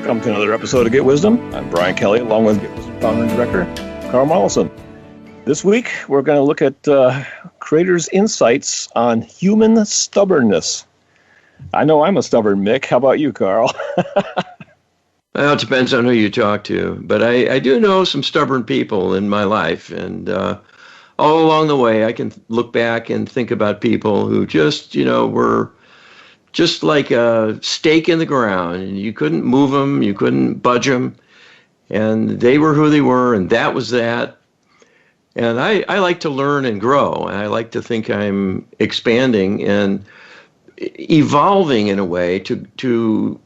Welcome to another episode of Get Wisdom. I'm Brian Kelly, along with Get Wisdom founder and director, Carl Mollison. This week, we're going to look at Creator's insights on human stubbornness. I know I'm a stubborn Mick. How about you, Carl? Well, it depends on who you talk to. But I do know some stubborn people in my life. And all along the way, I can look back and think about people who just, were just like a stake in the ground. And you couldn't move them. You couldn't budge them. And they were who they were. And that was that. And I like to learn and grow. I like to think I'm expanding and evolving in a way to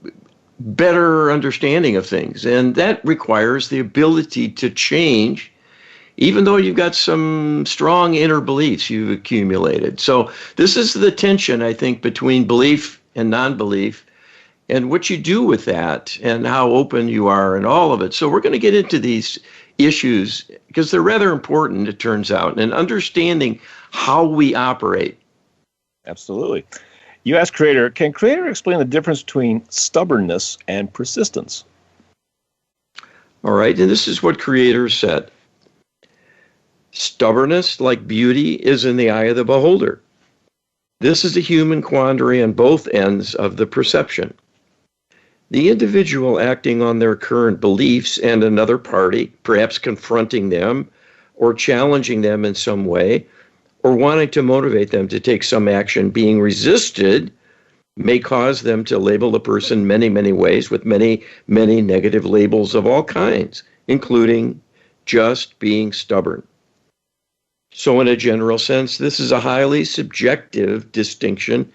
better understanding of things. And that requires the ability to change, even though you've got some strong inner beliefs you've accumulated. So this is the tension, I think, between belief and non-belief and what you do with that and how open you are and all of it. So we're going to get into these issues because they're rather important, it turns out, and understanding how we operate. Absolutely. You asked Creator, can Creator explain the difference between stubbornness and persistence? All right, and this is what Creator said. Stubbornness, like beauty, is in the eye of the beholder. This is a human quandary on both ends of the perception. The individual acting on their current beliefs and another party, perhaps confronting them or challenging them in some way, or wanting to motivate them to take some action being resisted, may cause them to label the person many, many ways with many, many negative labels of all kinds, including just being stubborn. So in a general sense, this is a highly subjective distinction,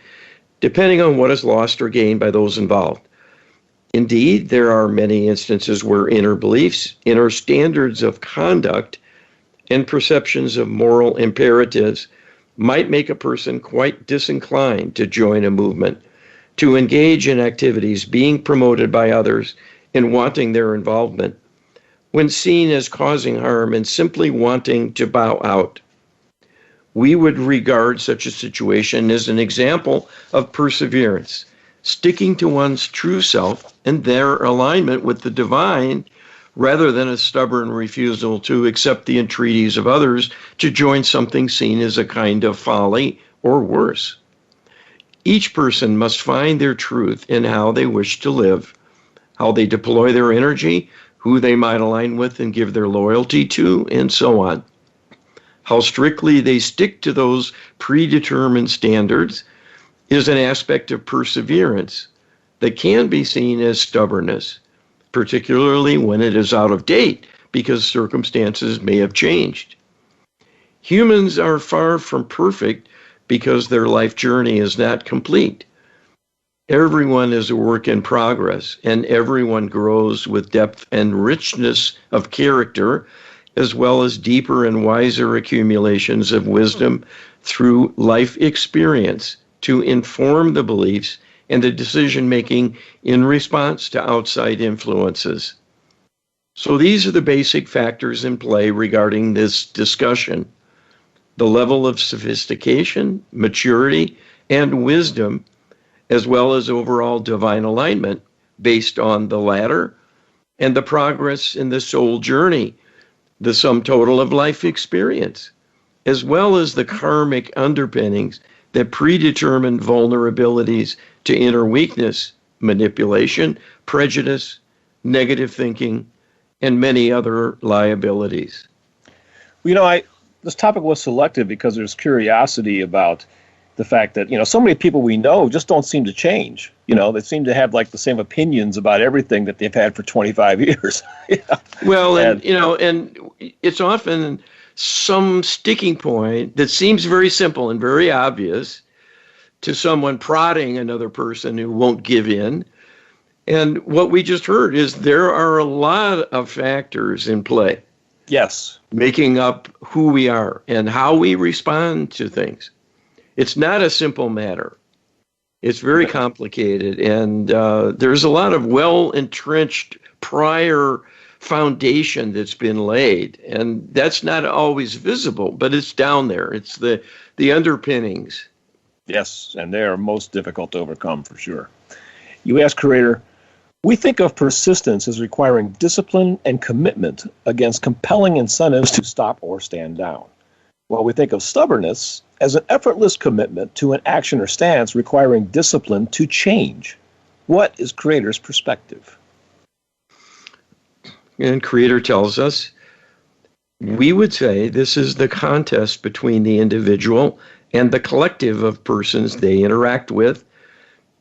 depending on what is lost or gained by those involved. Indeed, there are many instances where inner beliefs, inner standards of conduct, and perceptions of moral imperatives might make a person quite disinclined to join a movement, to engage in activities being promoted by others and wanting their involvement, when seen as causing harm and simply wanting to bow out. We would regard such a situation as an example of perseverance, sticking to one's true self and their alignment with the divine, rather than a stubborn refusal to accept the entreaties of others to join something seen as a kind of folly or worse. Each person must find their truth in how they wish to live, how they deploy their energy, who they might align with and give their loyalty to, and so on. How strictly they stick to those predetermined standards is an aspect of perseverance that can be seen as stubbornness, particularly when it is out of date because circumstances may have changed. Humans are far from perfect because their life journey is not complete. Everyone is a work in progress, and everyone grows with depth and richness of character, as well as deeper and wiser accumulations of wisdom through life experience to inform the beliefs and the decision-making in response to outside influences. So these are the basic factors in play regarding this discussion. The level of sophistication, maturity, and wisdom, as well as overall divine alignment based on the latter, and the progress in the soul journey, the sum total of life experience, as well as the karmic underpinnings that predetermine vulnerabilities to inner weakness, manipulation, prejudice, negative thinking, and many other liabilities. This topic was selected because there's curiosity about the fact that, so many people we know just don't seem to change. They seem to have like the same opinions about everything that they've had for 25 years. Well, and it's often some sticking point that seems very simple and very obvious to someone prodding another person who won't give in. And what we just heard is there are a lot of factors in play. Yes. Making up who we are and how we respond to things. It's not a simple matter. It's very complicated. And there's a lot of well-entrenched prior foundation that's been laid. And that's not always visible, but it's down there. It's the underpinnings. Yes, and they are most difficult to overcome for sure. You asked Creator, We think of persistence as requiring discipline and commitment against compelling incentives to stop or stand down. While we think of stubbornness as an effortless commitment to an action or stance requiring discipline to change. What is Creator's perspective? And Creator tells us, we would say this is the contest between the individual and the collective of persons they interact with,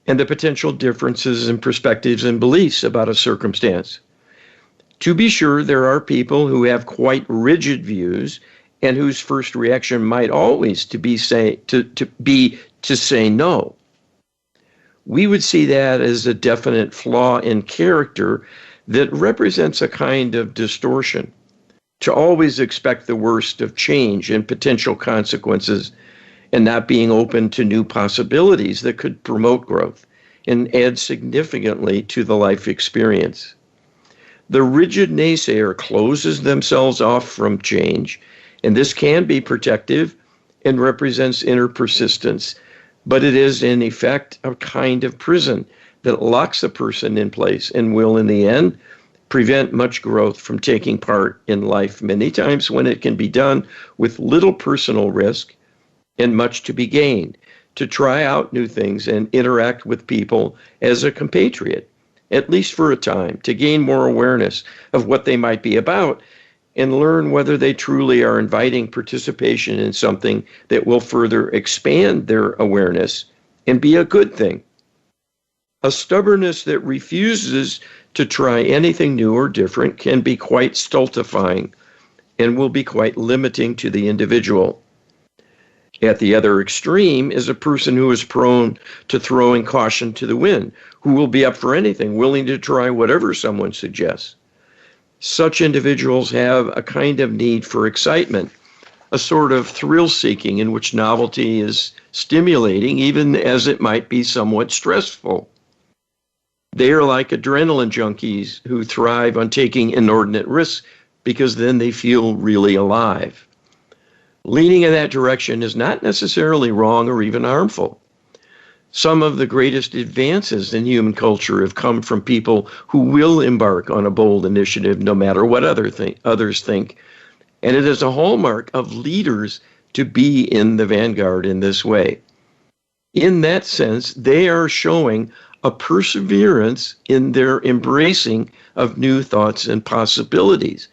and the potential differences in perspectives and beliefs about a circumstance. To be sure, there are people who have quite rigid views and whose first reaction might always be to say no. We would see that as a definite flaw in character that represents a kind of distortion. To always expect the worst of change and potential consequences, and not being open to new possibilities that could promote growth and add significantly to the life experience. The rigid naysayer closes themselves off from change, and this can be protective and represents inner persistence, but it is in effect a kind of prison that locks a person in place and will, in the end, prevent much growth from taking part in life, many times when it can be done with little personal risk and much to be gained, to try out new things and interact with people as a compatriot, at least for a time, to gain more awareness of what they might be about and learn whether they truly are inviting participation in something that will further expand their awareness and be a good thing. A stubbornness that refuses to try anything new or different can be quite stultifying and will be quite limiting to the individual. At the other extreme is a person who is prone to throwing caution to the wind, who will be up for anything, willing to try whatever someone suggests. Such individuals have a kind of need for excitement, a sort of thrill-seeking in which novelty is stimulating, even as it might be somewhat stressful. They are like adrenaline junkies who thrive on taking inordinate risks because then they feel really alive. Leaning in that direction is not necessarily wrong or even harmful. Some of the greatest advances in human culture have come from people who will embark on a bold initiative no matter what others think. And it is a hallmark of leaders to be in the vanguard in this way. In that sense, they are showing a perseverance in their embracing of new thoughts and possibilities,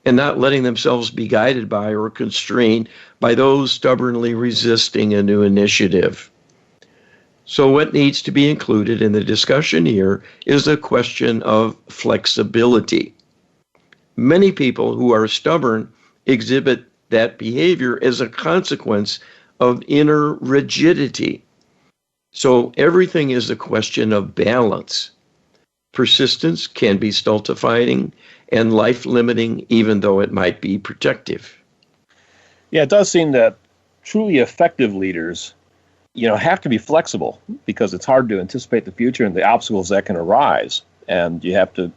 and not letting themselves be guided by or constrained by those stubbornly resisting a new initiative. So what needs to be included in the discussion here is a question of flexibility. Many people who are stubborn exhibit that behavior as a consequence of inner rigidity. So everything is a question of balance. Persistence can be stultifying and life-limiting, even though it might be protective. Yeah, it does seem that truly effective leaders, have to be flexible because it's hard to anticipate the future and the obstacles that can arise, and you have to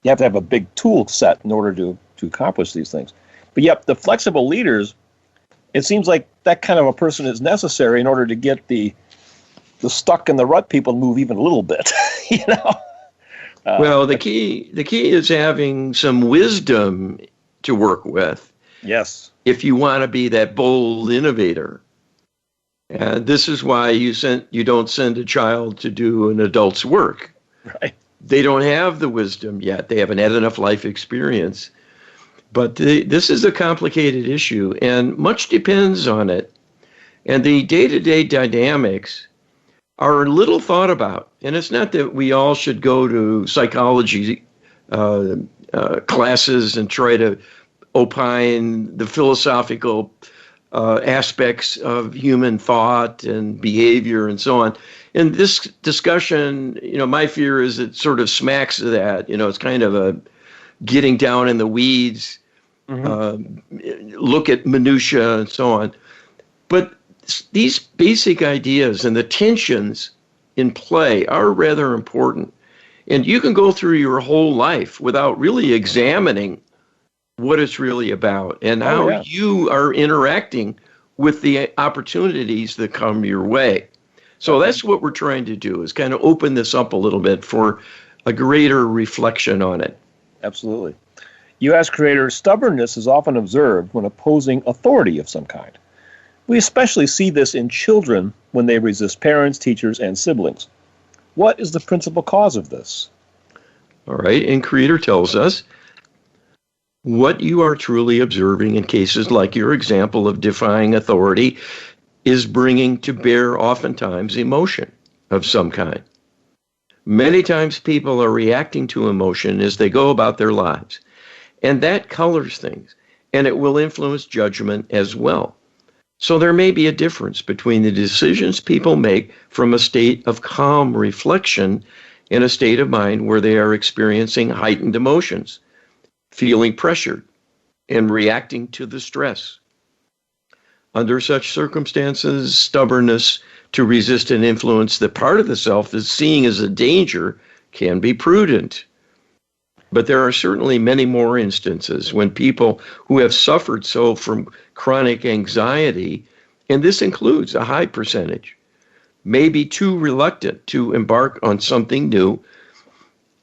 have a big tool set in order to accomplish these things. But yep, the flexible leaders, it seems like that kind of a person is necessary in order to get the stuck in the rut people to move even a little bit. Well, the key is having some wisdom to work with. Yes. If you want to be that bold innovator. And this is why you don't send a child to do an adult's work. Right. They don't have the wisdom yet. They haven't had enough life experience. But this is a complicated issue, and much depends on it. And the day-to-day dynamics are little thought about. And it's not that we all should go to psychology classes and try to opine the philosophical aspects of human thought and behavior and so on. In this discussion, my fear is it sort of smacks of that. It's kind of a getting down in the weeds, look at minutia and so on. But these basic ideas and the tensions in play are rather important. And you can go through your whole life without really examining what it's really about and how you are interacting with the opportunities that come your way. So that's what we're trying to do, is kind of open this up a little bit for a greater reflection on it. Absolutely. You ask creator, stubbornness is often observed when opposing authority of some kind. We especially see this in children when they resist parents, teachers, and siblings. What is the principal cause of this? All right, and creator tells us what you are truly observing in cases like your example of defying authority is bringing to bear oftentimes emotion of some kind. Many times people are reacting to emotion as they go about their lives, and that colors things, and it will influence judgment as well. So there may be a difference between the decisions people make from a state of calm reflection and a state of mind where they are experiencing heightened emotions, feeling pressured, and reacting to the stress. Under such circumstances, stubbornness to resist an influence that part of the self is seeing as a danger can be prudent. But there are certainly many more instances when people who have suffered so from chronic anxiety, and this includes a high percentage, may be too reluctant to embark on something new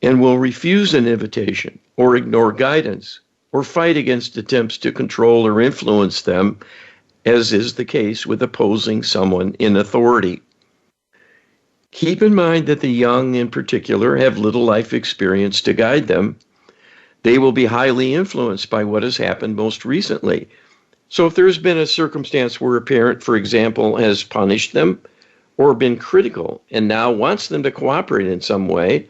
and will refuse an invitation or ignore guidance or fight against attempts to control or influence them, as is the case with opposing someone in authority. Keep in mind that the young in particular have little life experience to guide them. They will be highly influenced by what has happened most recently. So if there's been a circumstance where a parent, for example, has punished them or been critical and now wants them to cooperate in some way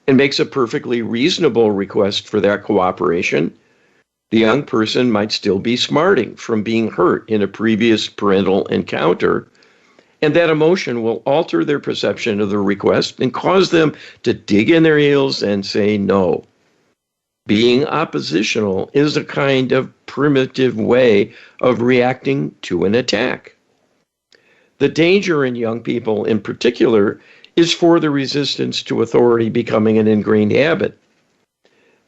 and makes a perfectly reasonable request for that cooperation, the young person might still be smarting from being hurt in a previous parental encounter, and that emotion will alter their perception of the request and cause them to dig in their heels and say no. Being oppositional is a kind of primitive way of reacting to an attack. The danger in young people in particular is for the resistance to authority becoming an ingrained habit.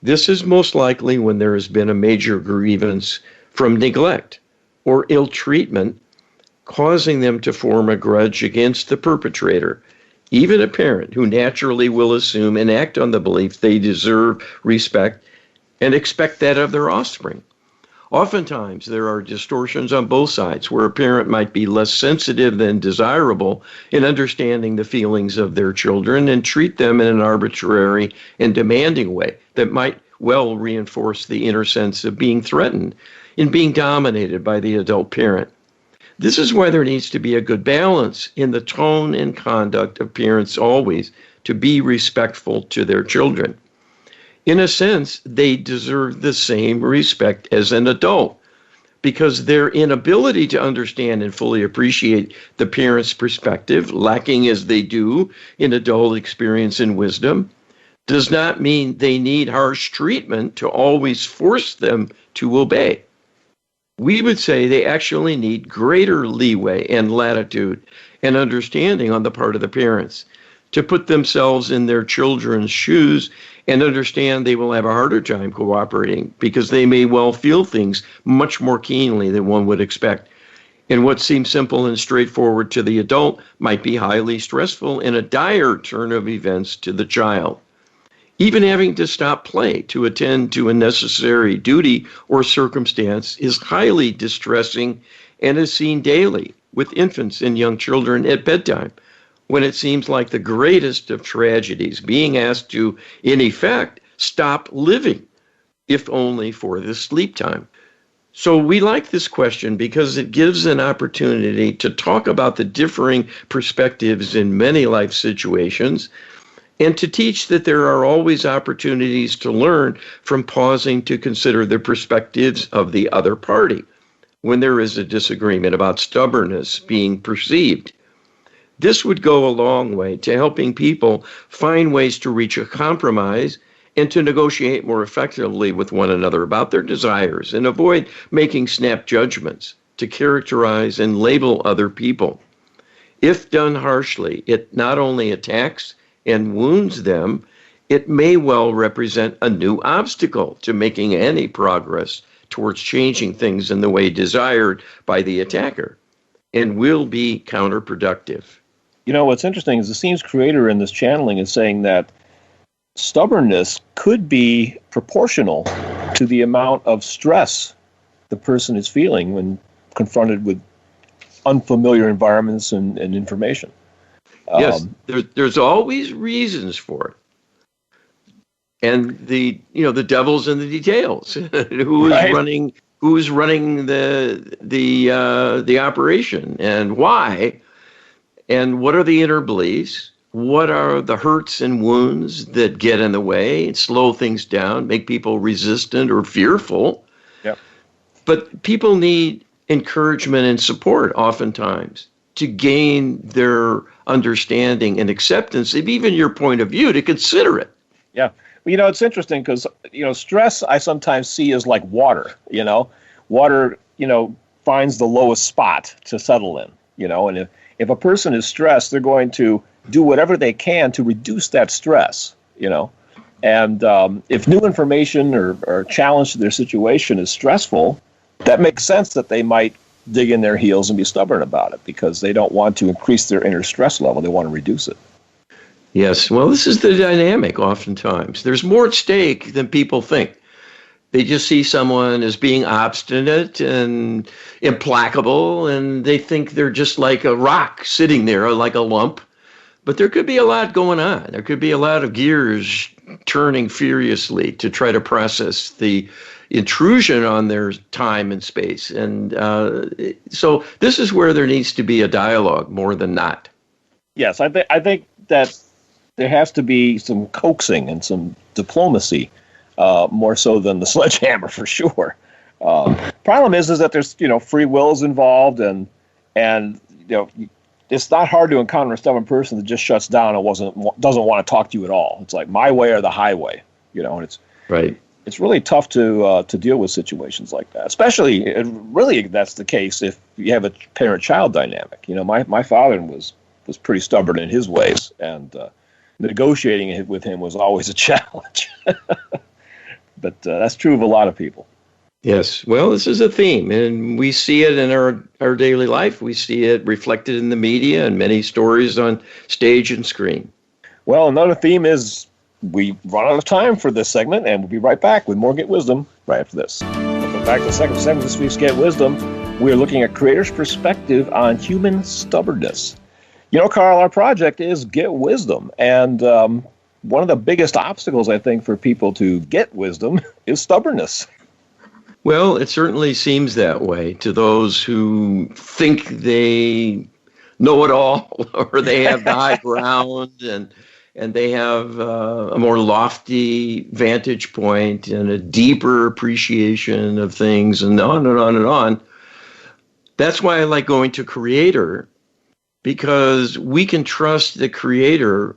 This is most likely when there has been a major grievance from neglect or ill treatment, causing them to form a grudge against the perpetrator. Even a parent who naturally will assume and act on the belief they deserve respect and expect that of their offspring. Oftentimes, there are distortions on both sides where a parent might be less sensitive than desirable in understanding the feelings of their children and treat them in an arbitrary and demanding way that might well reinforce the inner sense of being threatened in being dominated by the adult parent. This is why there needs to be a good balance in the tone and conduct of parents always to be respectful to their children. In a sense, they deserve the same respect as an adult because their inability to understand and fully appreciate the parent's perspective, lacking as they do in adult experience and wisdom, does not mean they need harsh treatment to always force them to obey. We would say they actually need greater leeway and latitude and understanding on the part of the parents to put themselves in their children's shoes and understand they will have a harder time cooperating because they may well feel things much more keenly than one would expect. And what seems simple and straightforward to the adult might be highly stressful in a dire turn of events to the child. Even having to stop play to attend to a necessary duty or circumstance is highly distressing and is seen daily with infants and young children at bedtime, when it seems like the greatest of tragedies, being asked to, in effect, stop living, if only for the sleep time. So we like this question because it gives an opportunity to talk about the differing perspectives in many life situations and to teach that there are always opportunities to learn from pausing to consider the perspectives of the other party when there is a disagreement about stubbornness being perceived. This would go a long way to helping people find ways to reach a compromise and to negotiate more effectively with one another about their desires and avoid making snap judgments to characterize and label other people. If done harshly, it not only attacks and wounds them, it may well represent a new obstacle to making any progress towards changing things in the way desired by the attacker and will be counterproductive. You know, what's interesting is the scene's creator in this channeling is saying that stubbornness could be proportional to the amount of stress the person is feeling when confronted with unfamiliar environments and information. Yes, there's always reasons for it. And the devil's in the details. Who is Right. running the operation, and why, and what are the underlies? What are the hurts and wounds that get in the way, slow things down, make people resistant or fearful? Yep. But people need encouragement and support oftentimes to gain their understanding and acceptance of even your point of view, to consider it. Yeah. Well, it's interesting because, stress I sometimes see as like water, water, finds the lowest spot to settle in, and if a person is stressed, they're going to do whatever they can to reduce that stress, and if new information or challenge to their situation is stressful, that makes sense that they might dig in their heels and be stubborn about it because they don't want to increase their inner stress level. They want to reduce it. Yes, well, this is the dynamic oftentimes. There's more at stake than people think. They just see someone as being obstinate and implacable, and they think they're just like a rock sitting there, like a lump. But there could be a lot going on. There could be a lot of gears turning furiously to try to process the intrusion on their time and space. And so this is where there needs to be a dialogue more than not. Yes, I think that there has to be some coaxing and some diplomacy, more so than the sledgehammer, for sure. Problem is that there's free will is involved, and it's not hard to encounter a stubborn person that just shuts down and doesn't want to talk to you at all. It's like my way or the highway, and it's right. It's really tough to deal with situations like that. Especially, really, that's the case if you have a parent-child dynamic. My father was pretty stubborn in his ways, and negotiating it with him was always a challenge. But that's true of a lot of people. Yes. Well, this is a theme, and we see it in our daily life. We see it reflected in the media and many stories on stage and screen. Well, another theme is we run out of time for this segment, and we'll be right back with more Get Wisdom right after this. Welcome back to the second segment of this week's Get Wisdom. We're looking at creators' perspective on human stubbornness. Carl, our project is Get Wisdom, and one of the biggest obstacles, I think, for people to get wisdom is stubbornness. Well, it certainly seems that way to those who think they know it all, or they have the high ground, and they have a more lofty vantage point and a deeper appreciation of things, and on and on and on. That's why I like going to Creator, because we can trust the Creator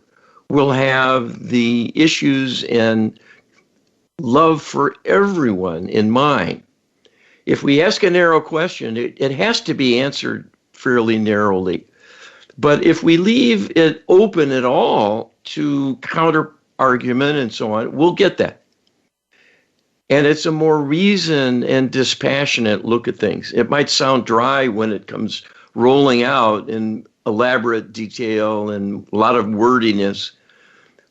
will have the issues and love for everyone in mind. If we ask a narrow question, it has to be answered fairly narrowly. But if we leave it open at all to counter argument and so on, we'll get that. And it's a more reasoned and dispassionate look at things. It might sound dry when it comes rolling out in elaborate detail and a lot of wordiness,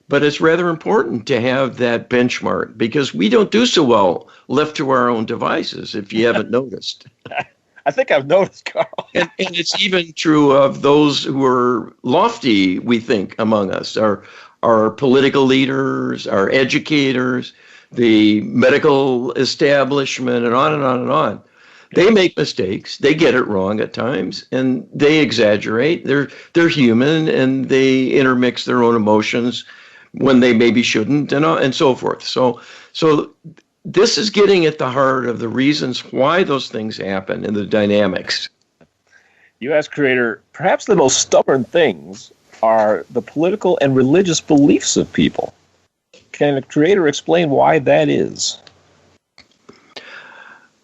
but it's rather important to have that benchmark because we don't do so well left to our own devices, if you haven't noticed. I think I've noticed, Carl. And it's even true of those who are lofty, we think, among us, our political leaders, our educators, the medical establishment, and on and on and on. They make mistakes. They get it wrong at times, and they exaggerate. They're human, and they intermix their own emotions when they maybe shouldn't, and so forth. So this is getting at the heart of the reasons why those things happen and the dynamics. You ask Creator, perhaps the most stubborn things are the political and religious beliefs of people. Can the Creator explain why that is?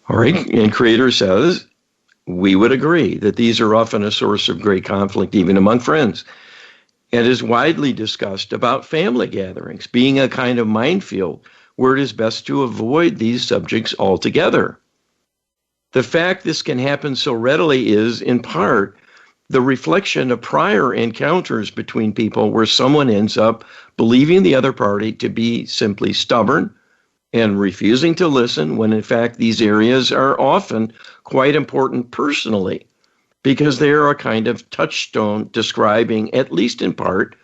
All right, and Creator says, we would agree that these are often a source of great conflict, even among friends, and is widely discussed about family gatherings being a kind of minefield where it is best to avoid these subjects altogether. The fact this can happen so readily is, in part, the reflection of prior encounters between people where someone ends up believing the other party to be simply stubborn and refusing to listen, when in fact these areas are often quite important personally, because they are a kind of touchstone describing, at least in part,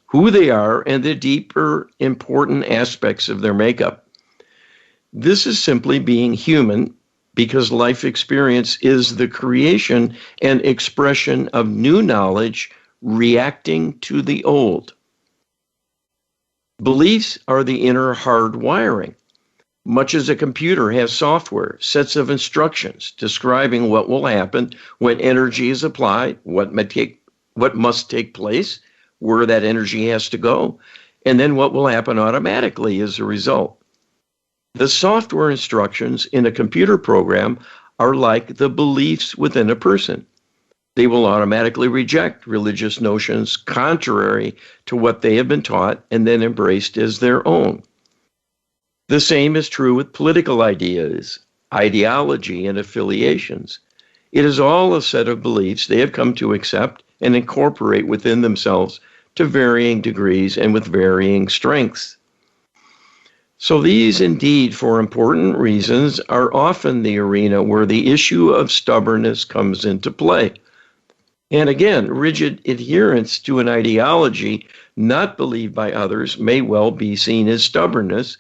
who they are and the deeper important aspects of their makeup. This is simply being human, because life experience is the creation and expression of new knowledge reacting to the old. Beliefs are the inner hard wiring. Much as a computer has software, sets of instructions describing what will happen when energy is applied, what must take place, where that energy has to go, and then what will happen automatically as a result. The software instructions in a computer program are like the beliefs within a person. They will automatically reject religious notions contrary to what they have been taught and then embraced as their own. The same is true with political ideas, ideology, and affiliations. It is all a set of beliefs they have come to accept and incorporate within themselves to varying degrees and with varying strengths. So these, indeed, for important reasons, are often the arena where the issue of stubbornness comes into play. And again, rigid adherence to an ideology not believed by others may well be seen as stubbornness,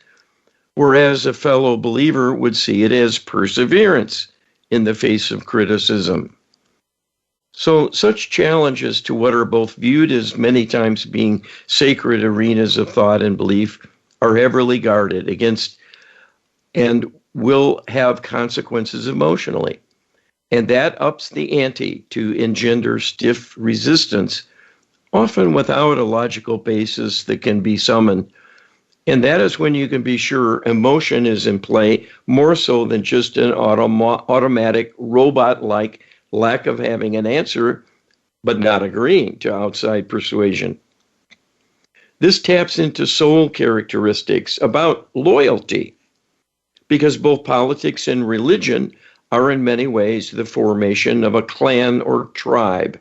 whereas a fellow believer would see it as perseverance in the face of criticism. So such challenges to what are both viewed as many times being sacred arenas of thought and belief are heavily guarded against and will have consequences emotionally. And that ups the ante to engender stiff resistance, often without a logical basis that can be summoned. And that is when you can be sure emotion is in play more so than just an automatic robot-like lack of having an answer, but not agreeing to outside persuasion. This taps into soul characteristics about loyalty, because both politics and religion are in many ways the formation of a clan or tribe.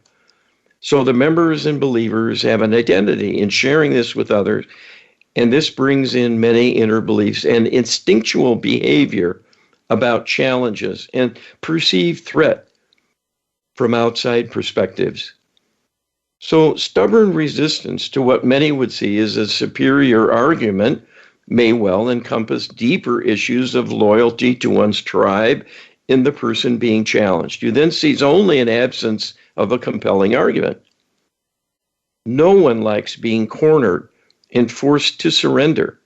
So the members and believers have an identity in sharing this with others, and this brings in many inner beliefs and instinctual behavior about challenges and perceived threat from outside perspectives. So stubborn resistance to what many would see as a superior argument may well encompass deeper issues of loyalty to one's tribe in the person being challenged, who then sees only an absence of a compelling argument. No one likes being cornered and forced to surrender.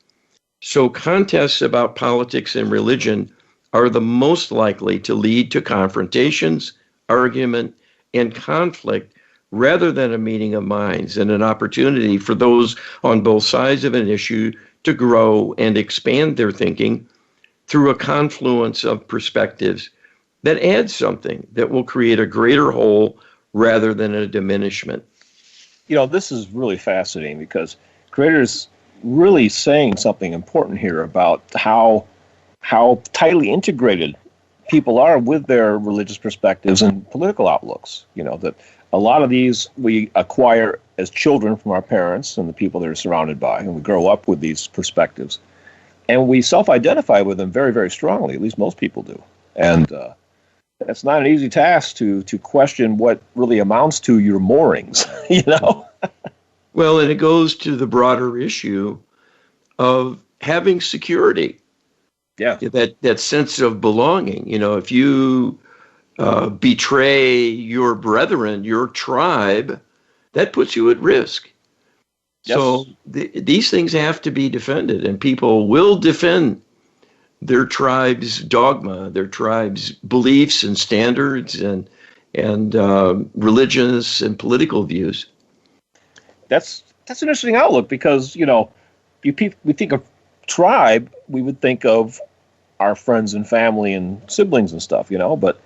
So contests about politics and religion are the most likely to lead to confrontations, argument, and conflict rather than a meeting of minds and an opportunity for those on both sides of an issue to grow and expand their thinking through a confluence of perspectives that adds something that will create a greater whole rather than a diminishment. You know, this is really fascinating because Creator's really saying something important here about how tightly integrated people are with their religious perspectives and political outlooks. You know, that a lot of these we acquire as children from our parents and the people they're surrounded by, and we grow up with these perspectives. And we self-identify with them very, very strongly, at least most people do. And it's not an easy task to question what really amounts to your moorings, you know? Well, and it goes to the broader issue of having security. Yeah. That sense of belonging. You know, if you betray your brethren, your tribe, that puts you at risk. Yes. So these things have to be defended, and people will defend their tribe's dogma, their tribe's beliefs and standards and religious and political views. That's an interesting outlook because, you know, we think of tribe, we would think of our friends and family and siblings and stuff, you know, but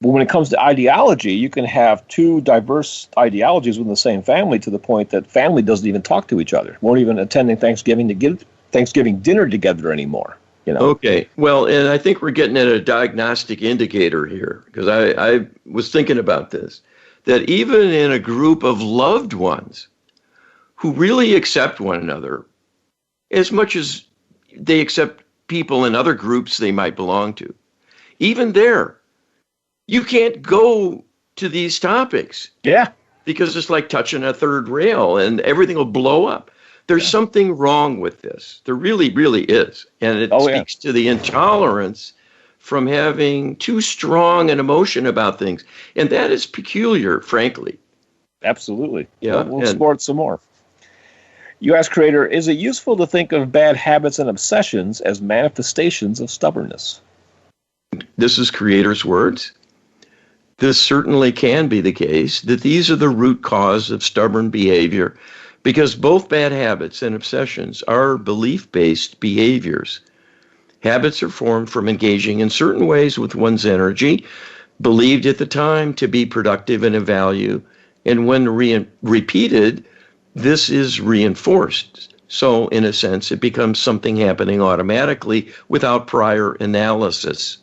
when it comes to ideology, you can have two diverse ideologies within the same family to the point that family doesn't even talk to each other, won't even attend Thanksgiving dinner together anymore. You know? Okay. Well, and I think we're getting at a diagnostic indicator here because I was thinking about this, that even in a group of loved ones who really accept one another as much as they accept people in other groups they might belong to, even there, you can't go to these topics. Yeah. Because it's like touching a third rail and everything will blow up. There's something wrong with this. There really, really is. And it speaks to the intolerance from having too strong an emotion about things. And that is peculiar, frankly. Absolutely. Yeah. We'll explore it some more. You ask, creator, is it useful to think of bad habits and obsessions as manifestations of stubbornness? This is creator's words. This certainly can be the case, that these are the root cause of stubborn behavior, because both bad habits and obsessions are belief-based behaviors. Habits are formed from engaging in certain ways with one's energy, believed at the time to be productive and of value, and when repeated, this is reinforced. So, in a sense, it becomes something happening automatically without prior analysis.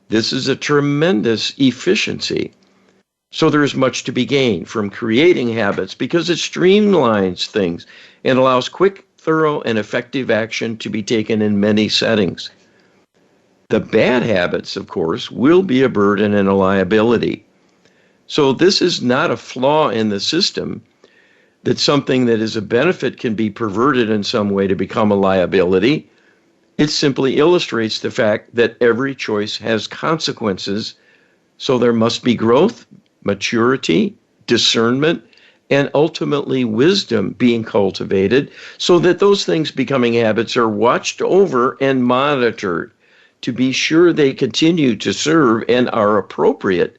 This is a tremendous efficiency. So there's much to be gained from creating habits because it streamlines things and allows quick, thorough, and effective action to be taken in many settings. The bad habits, of course, will be a burden and a liability. So this is not a flaw in the system, that something that is a benefit can be perverted in some way to become a liability. It simply illustrates the fact that every choice has consequences, so there must be growth, maturity, discernment, and ultimately wisdom being cultivated so that those things becoming habits are watched over and monitored to be sure they continue to serve and are appropriate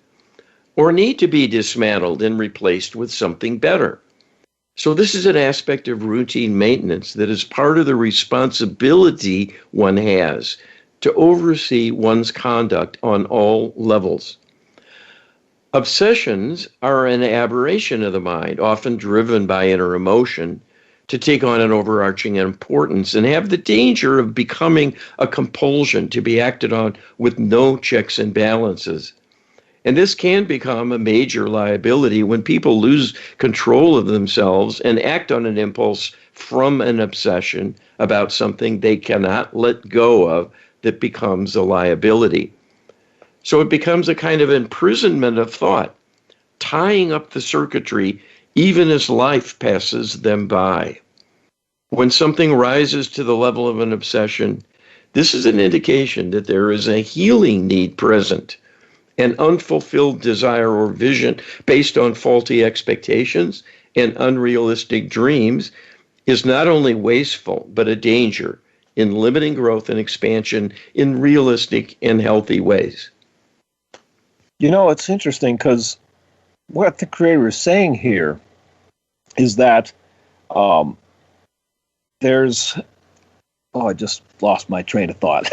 or need to be dismantled and replaced with something better. So this is an aspect of routine maintenance that is part of the responsibility one has to oversee one's conduct on all levels. Obsessions are an aberration of the mind, often driven by inner emotion, to take on an overarching importance and have the danger of becoming a compulsion to be acted on with no checks and balances. And this can become a major liability when people lose control of themselves and act on an impulse from an obsession about something they cannot let go of that becomes a liability. So it becomes a kind of imprisonment of thought, tying up the circuitry even as life passes them by. When something rises to the level of an obsession, this is an indication that there is a healing need present. An unfulfilled desire or vision based on faulty expectations and unrealistic dreams is not only wasteful, but a danger in limiting growth and expansion in realistic and healthy ways. You know, it's interesting because what the creator is saying here is that there's, I just lost my train of thought.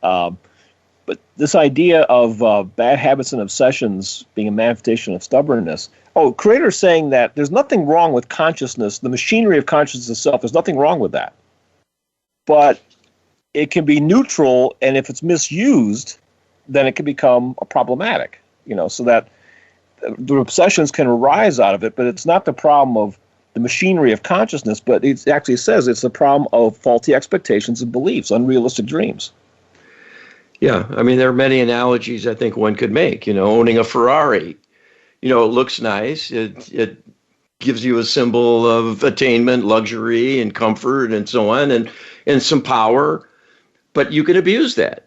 But this idea of bad habits and obsessions being a manifestation of stubbornness. Creator's saying that there's nothing wrong with consciousness, the machinery of consciousness itself, there's nothing wrong with that. But it can be neutral, and if it's misused, then it can become problematic, so that the obsessions can arise out of it, but it's not the problem of the machinery of consciousness, but it actually says it's the problem of faulty expectations and beliefs, unrealistic dreams. Yeah, I mean, there are many analogies I think one could make. Owning a Ferrari, it looks nice. It gives you a symbol of attainment, luxury, and comfort, and so on, and some power. But you can abuse that.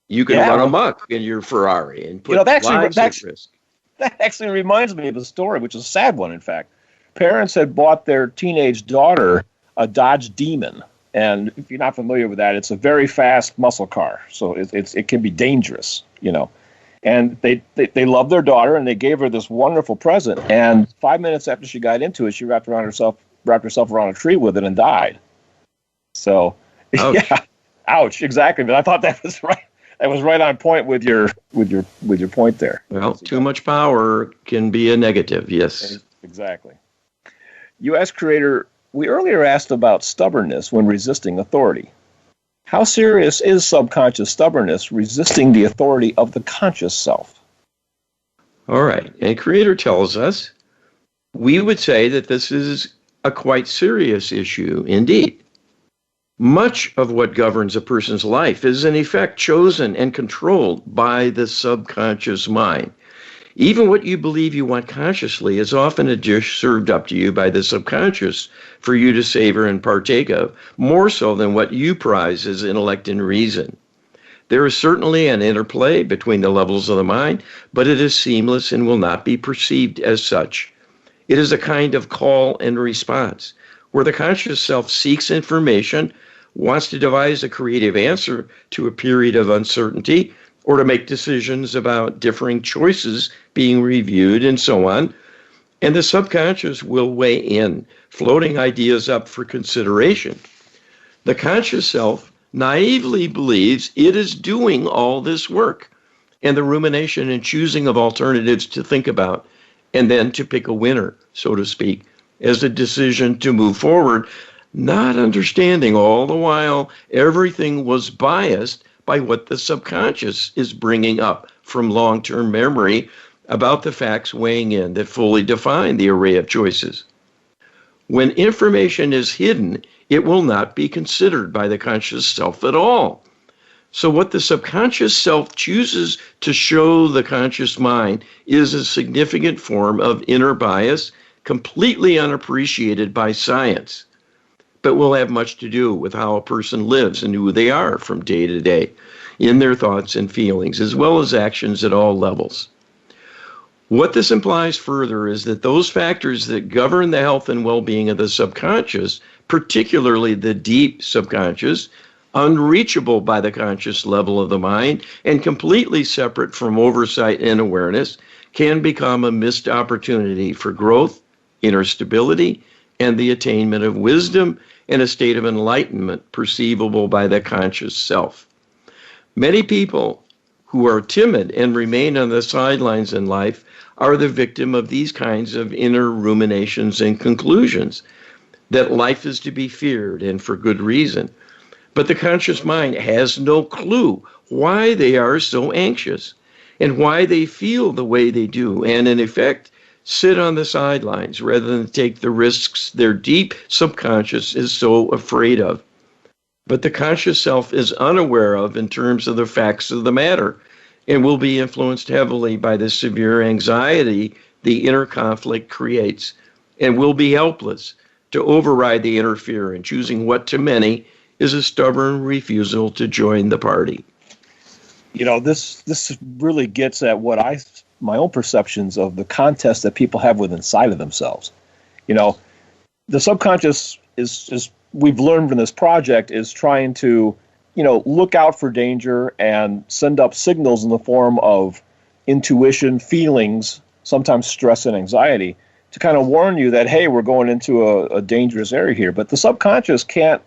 You can run amok in your Ferrari and put lives at risk. That actually reminds me of a story, which is a sad one, in fact. Parents had bought their teenage daughter a Dodge Demon. And if you're not familiar with that, it's a very fast muscle car. So it can be dangerous, And they loved their daughter, and they gave her this wonderful present. And 5 minutes after she got into it, she wrapped herself around a tree with it and died. So, ouch. Yeah, ouch, exactly. But I thought that was right. That was right on point with your point there. Well, too much power can be a negative. Yes, exactly. U.S. creator. We earlier asked about stubbornness when resisting authority. How serious is subconscious stubbornness resisting the authority of the conscious self? All right. And Creator tells us we would say that this is a quite serious issue indeed. Much of what governs a person's life is in effect chosen and controlled by the subconscious mind. Even what you believe you want consciously is often a dish served up to you by the subconscious for you to savor and partake of, more so than what you prize as intellect and reason. There is certainly an interplay between the levels of the mind, but it is seamless and will not be perceived as such. It is a kind of call and response, where the conscious self seeks information, wants to devise a creative answer to a period of uncertainty, or to make decisions about differing choices being reviewed and so on. And the subconscious will weigh in, floating ideas up for consideration. The conscious self naively believes it is doing all this work, and the rumination and choosing of alternatives to think about, and then to pick a winner, so to speak, as a decision to move forward, not understanding all the while everything was biased by what the subconscious is bringing up from long-term memory about the facts weighing in that fully define the array of choices. When information is hidden, it will not be considered by the conscious self at all. So what the subconscious self chooses to show the conscious mind is a significant form of inner bias, completely unappreciated by science, but will have much to do with how a person lives and who they are from day to day in their thoughts and feelings, as well as actions at all levels. What this implies further is that those factors that govern the health and well-being of the subconscious, particularly the deep subconscious, unreachable by the conscious level of the mind and completely separate from oversight and awareness, can become a missed opportunity for growth, inner stability, and the attainment of wisdom and a state of enlightenment perceivable by the conscious self. Many people who are timid and remain on the sidelines in life are the victim of these kinds of inner ruminations and conclusions that life is to be feared, and for good reason. But the conscious mind has no clue why they are so anxious and why they feel the way they do, and in effect, sit on the sidelines rather than take the risks their deep subconscious is so afraid of. But the conscious self is unaware of in terms of the facts of the matter, and will be influenced heavily by the severe anxiety the inner conflict creates, and will be helpless to override the inner fear in choosing what to many is a stubborn refusal to join the party. You know, this really gets at what my own perceptions of the contest that people have with inside of themselves. You know, the subconscious is we've learned from this project is trying to, look out for danger and send up signals in the form of intuition, feelings, sometimes stress and anxiety, to kind of warn you that, hey, we're going into a dangerous area here. But the subconscious can't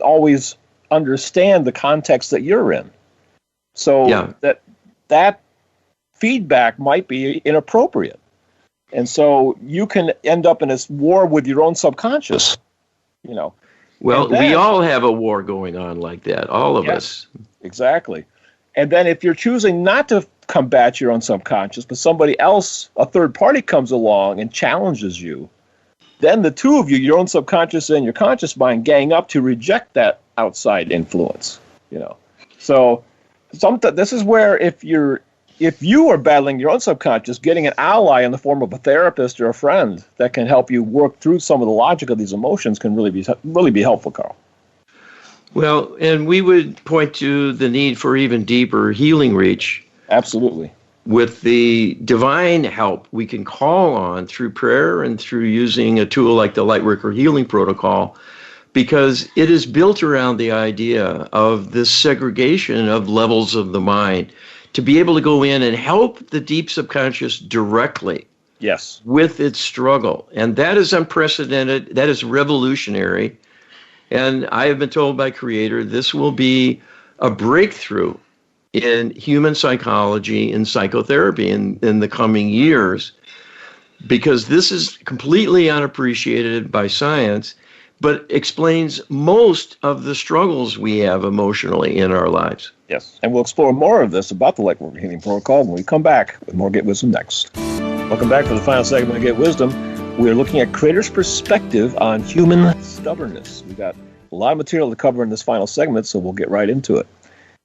always understand the context that you're in. So that feedback might be inappropriate. And so you can end up in this war with your own subconscious, Well, we all have a war going on like that, all of us. Exactly. And then if you're choosing not to combat your own subconscious, but somebody else, a third party comes along and challenges you, then the two of you, your own subconscious and your conscious mind, gang up to reject that outside influence, So this is where if you are battling your own subconscious, getting an ally in the form of a therapist or a friend that can help you work through some of the logic of these emotions can really be helpful, Carl. Well, and we would point to the need for even deeper healing reach. Absolutely. With the divine help we can call on through prayer and through using a tool like the Lightworker Healing Protocol, because it is built around the idea of this segregation of levels of the mind, to be able to go in and help the deep subconscious directly. Yes. With its struggle. And that is unprecedented. That is revolutionary. And I have been told by Creator this will be a breakthrough in human psychology and psychotherapy in the coming years, because this is completely unappreciated by science, but explains most of the struggles we have emotionally in our lives. Yes, and we'll explore more of this about the Lightworker Healing Protocol when we come back with more Get Wisdom next. Welcome back for the final segment of Get Wisdom. We are looking at Creator's perspective on human stubbornness. We've got a lot of material to cover in this final segment, so we'll get right into it.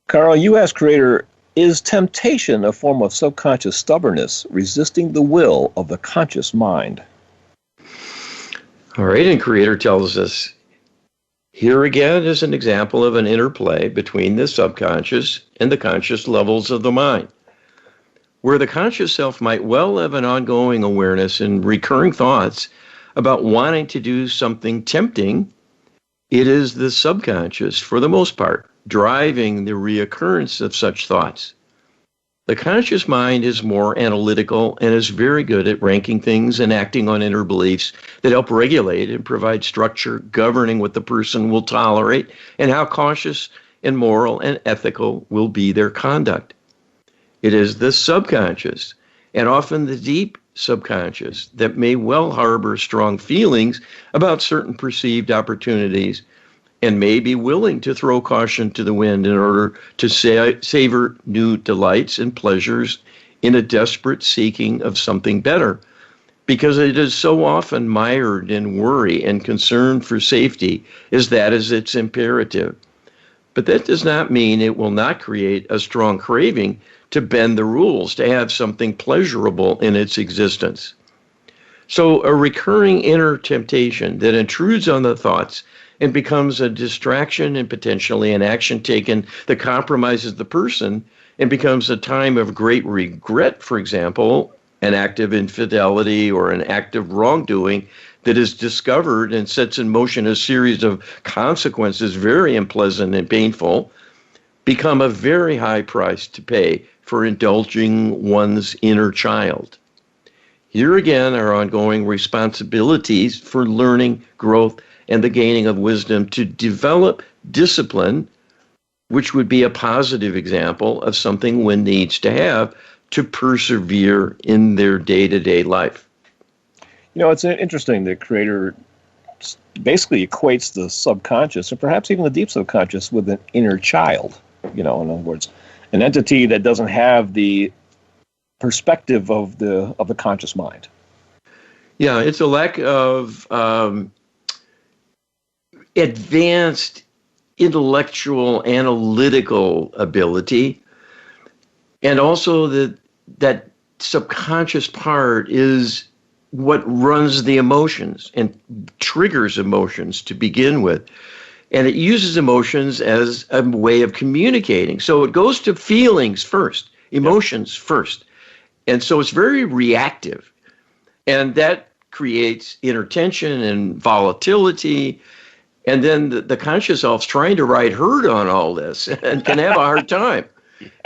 Carl, you asked Creator, is temptation a form of subconscious stubbornness, resisting the will of the conscious mind? All right, and Creator tells us, here again is an example of an interplay between the subconscious and the conscious levels of the mind, where the conscious self might well have an ongoing awareness and recurring thoughts about wanting to do something tempting. It is the subconscious, for the most part, driving the reoccurrence of such thoughts. The conscious mind is more analytical and is very good at ranking things and acting on inner beliefs that help regulate and provide structure, governing what the person will tolerate and how cautious and moral and ethical will be their conduct. It is the subconscious, and often the deep subconscious, that may well harbor strong feelings about certain perceived opportunities and may be willing to throw caution to the wind in order to savor new delights and pleasures in a desperate seeking of something better, because it is so often mired in worry and concern for safety, as that is its imperative. But that does not mean it will not create a strong craving to bend the rules, to have something pleasurable in its existence. So a recurring inner temptation that intrudes on the thoughts and becomes a distraction and potentially an action taken that compromises the person and becomes a time of great regret, for example, an act of infidelity or an act of wrongdoing that is discovered and sets in motion a series of consequences, very unpleasant and painful, become a very high price to pay for indulging one's inner child. Here again are ongoing responsibilities for learning, growth, and the gaining of wisdom to develop discipline, which would be a positive example of something one needs to have to persevere in their day-to-day life. You know, it's interesting that Creator basically equates the subconscious, and perhaps even the deep subconscious, with an inner child. You know, in other words, an entity that doesn't have the perspective of the conscious mind. Yeah, it's a lack of advanced intellectual, analytical ability, and also that subconscious part is what runs the emotions and triggers emotions to begin with. And it uses emotions as a way of communicating. So it goes to feelings first, emotions first. And so it's very reactive. And that creates inner tension and volatility. And then the conscious self's trying to ride herd on all this and can have a hard time.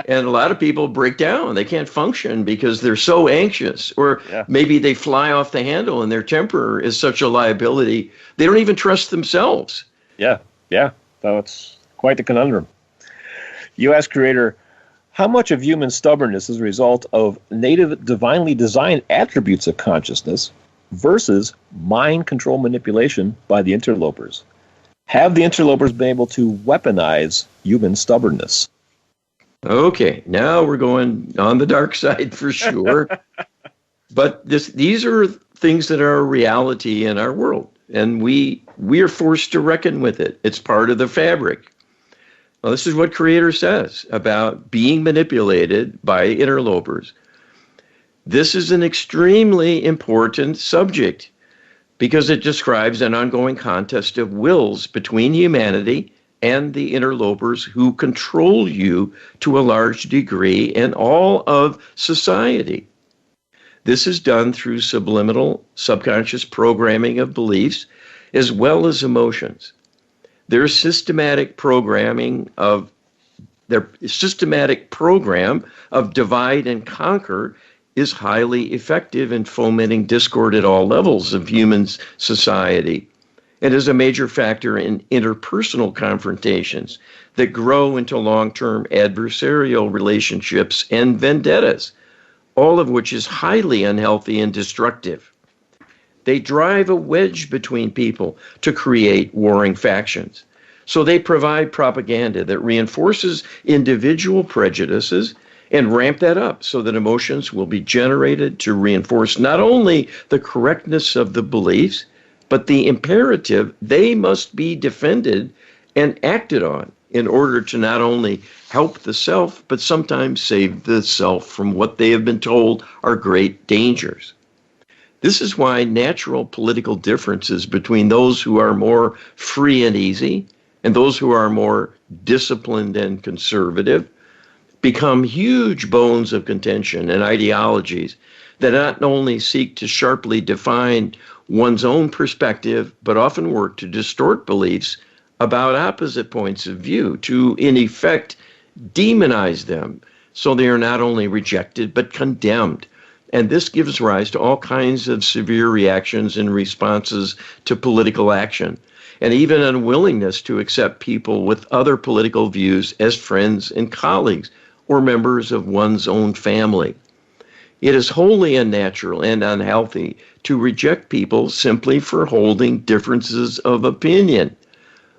And a lot of people break down. They can't function because they're so anxious. Or maybe they fly off the handle and their temper is such a liability. They don't even trust themselves. Yeah. So it's quite the conundrum. You ask Creator, how much of human stubbornness is a result of native divinely designed attributes of consciousness versus mind control manipulation by the interlopers? Have the interlopers been able to weaponize human stubbornness? Okay, now we're going on the dark side for sure. But these are things that are a reality in our world, and we are forced to reckon with it. It's part of the fabric. Well, this is what Creator says about being manipulated by interlopers. This is an extremely important subject because it describes an ongoing contest of wills between humanity and the interlopers who control you to a large degree and all of society. This is done through subliminal, subconscious programming of beliefs as well as emotions. Their systematic program of divide and conquer is highly effective in fomenting discord at all levels of human society. It is a major factor in interpersonal confrontations that grow into long-term adversarial relationships and vendettas, all of which is highly unhealthy and destructive. They drive a wedge between people to create warring factions. So they provide propaganda that reinforces individual prejudices and ramp that up so that emotions will be generated to reinforce not only the correctness of the beliefs, but the imperative they must be defended and acted on in order to not only help the self, but sometimes save the self from what they have been told are great dangers. This is why natural political differences between those who are more free and easy and those who are more disciplined and conservative become huge bones of contention and ideologies that not only seek to sharply define one's own perspective, but often work to distort beliefs about opposite points of view, to, in effect, demonize them so they are not only rejected, but condemned. And this gives rise to all kinds of severe reactions and responses to political action, and even unwillingness to accept people with other political views as friends and colleagues or members of one's own family. It is wholly unnatural and unhealthy to reject people simply for holding differences of opinion,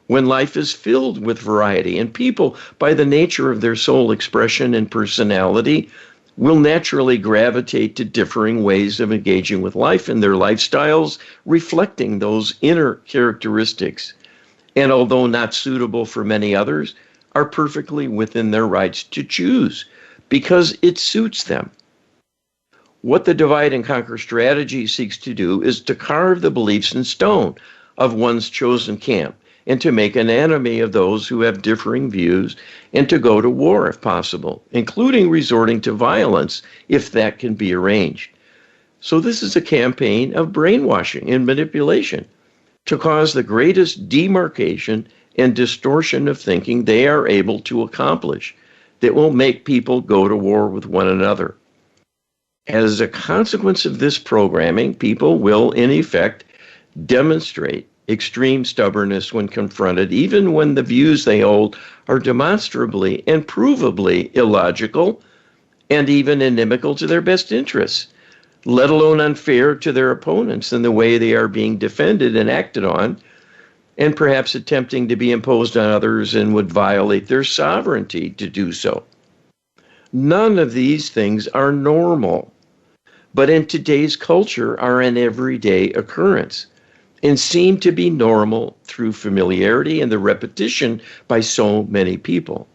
when life is filled with variety and people, by the nature of their soul expression and personality, will naturally gravitate to differing ways of engaging with life and their lifestyles, reflecting those inner characteristics. And although not suitable for many others, are perfectly within their rights to choose because it suits them. What the divide and conquer strategy seeks to do is to carve the beliefs in stone of one's chosen camp and to make an enemy of those who have differing views and to go to war if possible, including resorting to violence if that can be arranged. So this is a campaign of brainwashing and manipulation to cause the greatest demarcation and distortion of thinking they are able to accomplish that will make people go to war with one another. As a consequence of this programming, people will, in effect, demonstrate extreme stubbornness when confronted, even when the views they hold are demonstrably and provably illogical and even inimical to their best interests, let alone unfair to their opponents in the way they are being defended and acted on, and perhaps attempting to be imposed on others and would violate their sovereignty to do so. None of these things are normal, but in today's culture are an everyday occurrence and seem to be normal through familiarity and the repetition by so many people.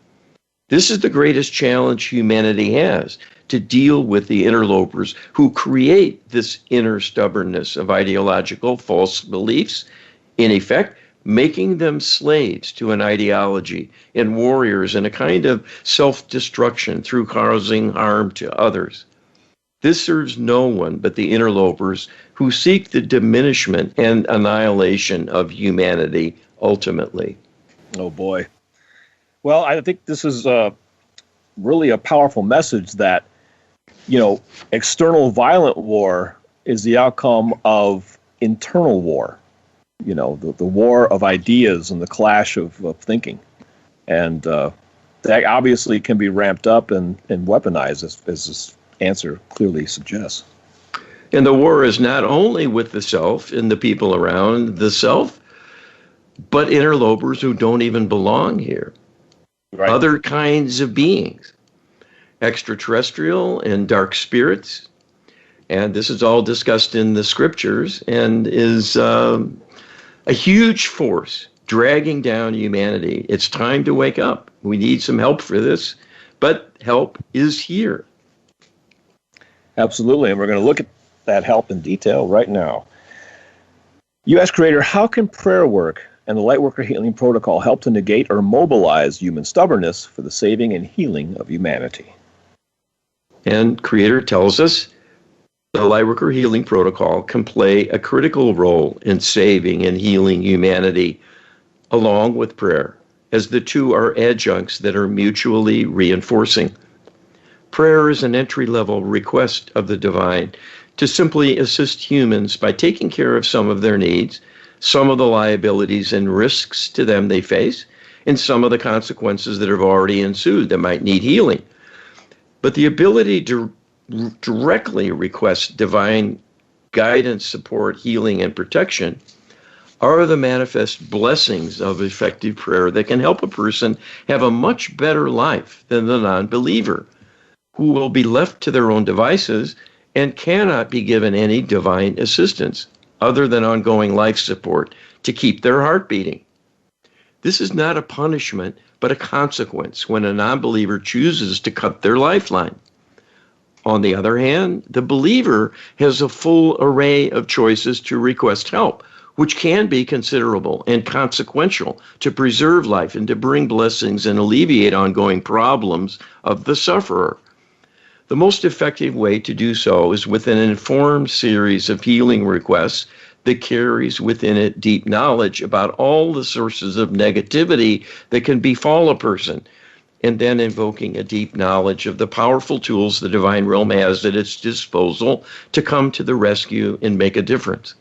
This is the greatest challenge humanity has, to deal with the interlopers who create this inner stubbornness of ideological false beliefs, in effect, making them slaves to an ideology and warriors in a kind of self-destruction through causing harm to others. This serves no one but the interlopers who seek the diminishment and annihilation of humanity ultimately. Oh boy. Well, I think this is really a powerful message that, external violent war is the outcome of internal war. The war of ideas and the clash of thinking. And that obviously can be ramped up and weaponized, as this answer clearly suggests. And the war is not only with the self and the people around the self, but interlopers who don't even belong here. Right. Other kinds of beings, extraterrestrial and dark spirits. And this is all discussed in the scriptures and is a huge force dragging down humanity. It's time to wake up. We need some help for this, but help is here. Absolutely, and we're going to look at that help in detail right now. You ask Creator, how can prayer work and the Lightworker Healing Protocol help to negate or mobilize human stubbornness for the saving and healing of humanity? And Creator tells us the Lightworker Healing Protocol can play a critical role in saving and healing humanity along with prayer, as the two are adjuncts that are mutually reinforcing. Prayer is an entry-level request of the divine to simply assist humans by taking care of some of their needs, some of the liabilities and risks to them they face, and some of the consequences that have already ensued that might need healing. But the ability to directly request divine guidance, support, healing, and protection are the manifest blessings of effective prayer that can help a person have a much better life than the non-believer, who will be left to their own devices and cannot be given any divine assistance other than ongoing life support to keep their heart beating. This is not a punishment, but a consequence when a non-believer chooses to cut their lifeline. On the other hand, the believer has a full array of choices to request help, which can be considerable and consequential to preserve life and to bring blessings and alleviate ongoing problems of the sufferer. The most effective way to do so is with an informed series of healing requests that carries within it deep knowledge about all the sources of negativity that can befall a person, and then invoking a deep knowledge of the powerful tools the divine realm has at its disposal to come to the rescue and make a difference.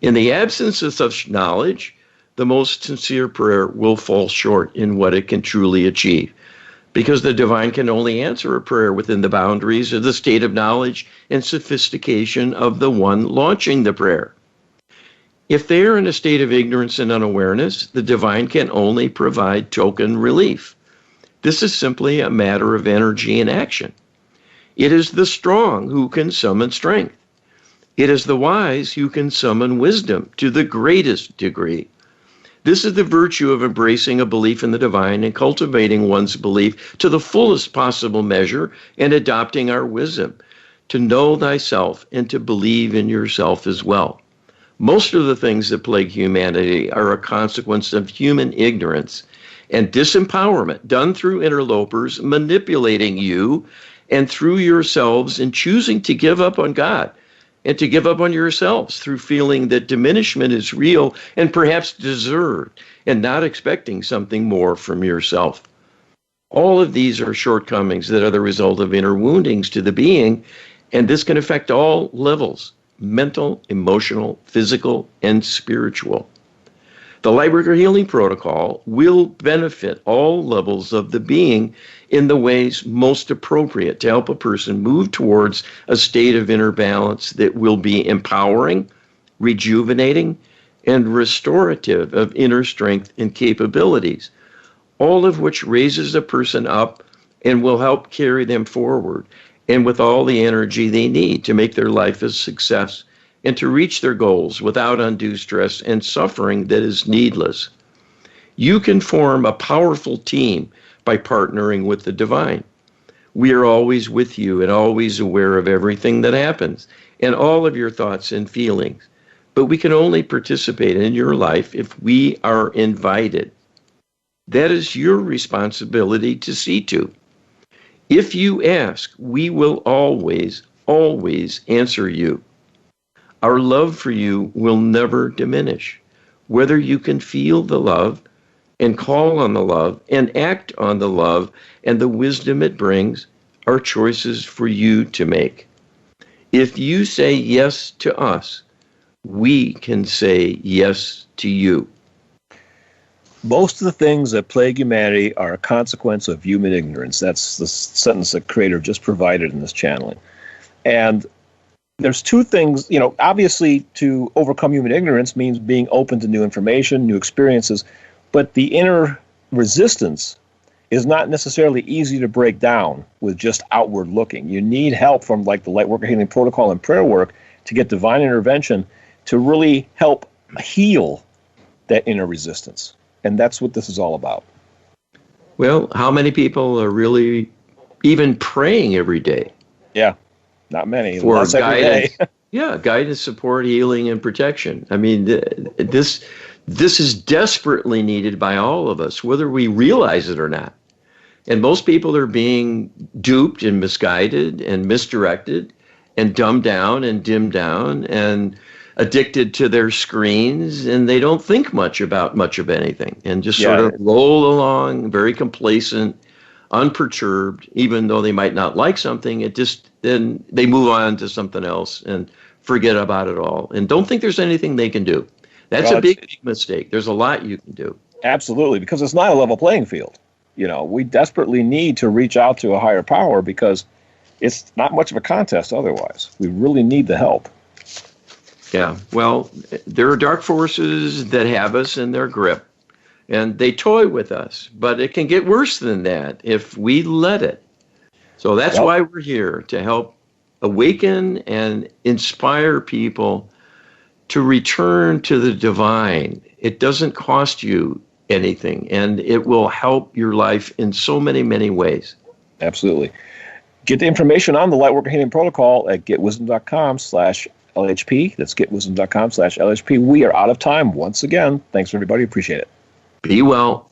In the absence of such knowledge, the most sincere prayer will fall short in what it can truly achieve, because the divine can only answer a prayer within the boundaries of the state of knowledge and sophistication of the one launching the prayer. If they are in a state of ignorance and unawareness, the divine can only provide token relief. This is simply a matter of energy and action. It is the strong who can summon strength. It is the wise who can summon wisdom to the greatest degree. This is the virtue of embracing a belief in the divine and cultivating one's belief to the fullest possible measure and adopting our wisdom to know thyself and to believe in yourself as well. Most of the things that plague humanity are a consequence of human ignorance and disempowerment done through interlopers manipulating you and through yourselves in choosing to give up on God and to give up on yourselves through feeling that diminishment is real and perhaps deserved and not expecting something more from yourself. All of these are shortcomings that are the result of inner woundings to the being, and this can affect all levels: mental, emotional, physical, and spiritual. The Lightworker Healing Protocol will benefit all levels of the being in the ways most appropriate to help a person move towards a state of inner balance that will be empowering, rejuvenating, and restorative of inner strength and capabilities, all of which raises a person up and will help carry them forward, and with all the energy they need to make their life a success and to reach their goals without undue stress and suffering that is needless. You can form a powerful team by partnering with the divine. We are always with you and always aware of everything that happens and all of your thoughts and feelings. But we can only participate in your life if we are invited. That is your responsibility to see to. If you ask, we will always, always answer you. Our love for you will never diminish. Whether you can feel the love and call on the love and act on the love and the wisdom it brings are choices for you to make. If you say yes to us, we can say yes to you. Most of the things that plague humanity are a consequence of human ignorance. That's the sentence that Creator just provided in this channeling. And there's two things, obviously to overcome human ignorance means being open to new information, new experiences, but the inner resistance is not necessarily easy to break down with just outward looking. You need help from like the Lightworker Healing Protocol and prayer work to get divine intervention to really help heal that inner resistance. And that's what this is all about. Well, how many people are really even praying every day? Yeah. Not many. For Less every guidance, day. yeah, guidance, support, healing, and protection. I mean, this is desperately needed by all of us, whether we realize it or not. And most people are being duped and misguided and misdirected and dumbed down and dimmed down and addicted to their screens, and they don't think much about much of anything and just sort of roll along, very complacent, unperturbed, even though they might not like something. Then they move on to something else and forget about it all and don't think there's anything they can do. That's a big mistake. There's a lot you can do. Absolutely, because it's not a level playing field. We desperately need to reach out to a higher power because it's not much of a contest otherwise. We really need the help. Yeah. Well, there are dark forces that have us in their grip, and they toy with us, but it can get worse than that if we let it. So that's Yep. why we're here, to help awaken and inspire people to return to the divine. It doesn't cost you anything, and it will help your life in so many, many ways. Absolutely. Get the information on the Lightworker Healing Protocol at getwisdom.com/LHP. That's getwisdom.com/LHP. We are out of time once again. Thanks, everybody. Appreciate it. Be well.